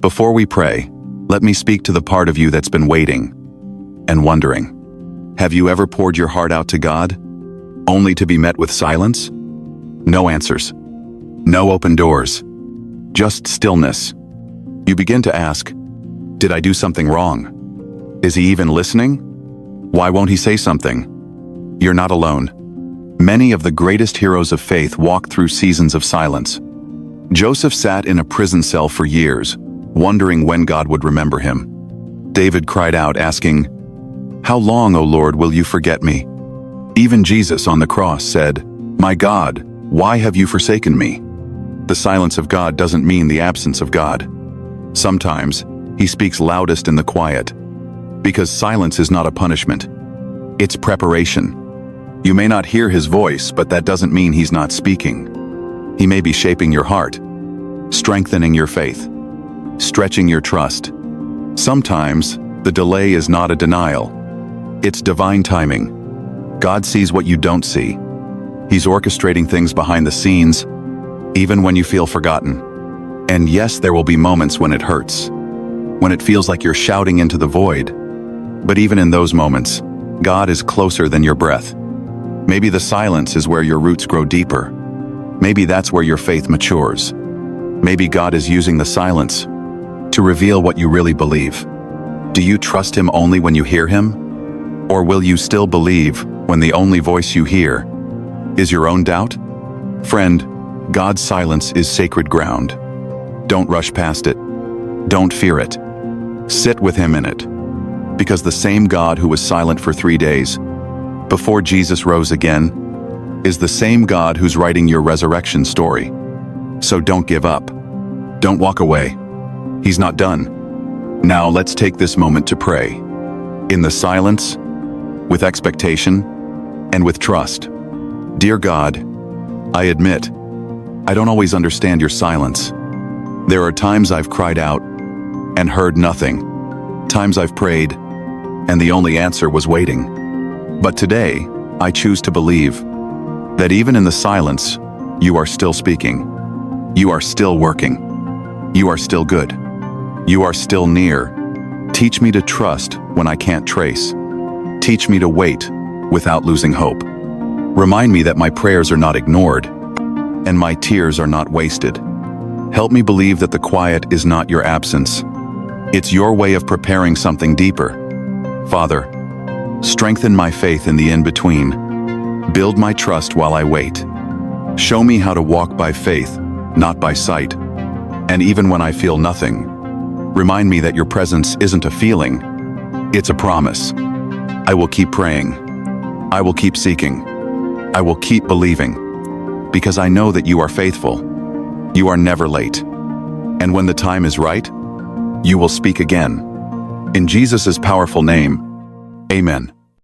Before we pray, let me speak to the part of you that's been waiting and wondering. Have you ever poured your heart out to God, only to be met with silence? No answers. No open doors. Just stillness. You begin to ask, did I do something wrong? Is he even listening? Why won't he say something? You're not alone. Many of the greatest heroes of faith walked through seasons of silence. Joseph sat in a prison cell for years, wondering when God would remember him. David cried out, asking, "How long, O Lord, will you forget me?" Even Jesus on the cross said, "My God, why have you forsaken me?" The silence of God doesn't mean the absence of God. Sometimes, he speaks loudest in the quiet, because silence is not a punishment. It's preparation. You may not hear his voice, but that doesn't mean he's not speaking. He may be shaping your heart, strengthening your faith, stretching your trust. Sometimes, the delay is not a denial. It's divine timing. God sees what you don't see. He's orchestrating things behind the scenes, even when you feel forgotten. And yes, there will be moments when it hurts, when it feels like you're shouting into the void. But even in those moments, God is closer than your breath. Maybe the silence is where your roots grow deeper. Maybe that's where your faith matures. Maybe God is using the silence to reveal what you really believe. Do you trust him only when you hear him? Or will you still believe when the only voice you hear is your own doubt? Friend, God's silence is sacred ground. Don't rush past it. Don't fear it. Sit with him in it. Because the same God who was silent for 3 days before Jesus rose again is the same God who's writing your resurrection story. So don't give up. Don't walk away. He's not done. Now let's take this moment to pray. In the silence, with expectation, and with trust. Dear God, I admit, I don't always understand your silence. There are times I've cried out and heard nothing. Times I've prayed, and the only answer was waiting. But today, I choose to believe that even in the silence, you are still speaking. You are still working. You are still good. You are still near. Teach me to trust when I can't trace. Teach me to wait without losing hope. Remind me that my prayers are not ignored and my tears are not wasted. Help me believe that the quiet is not your absence. It's your way of preparing something deeper. Father, strengthen my faith in the in-between. Build my trust while I wait. Show me how to walk by faith, not by sight. And even when I feel nothing, remind me that your presence isn't a feeling, it's a promise. I will keep praying. I will keep seeking. I will keep believing. Because I know that you are faithful. You are never late. And when the time is right, you will speak again. In Jesus' powerful name, amen.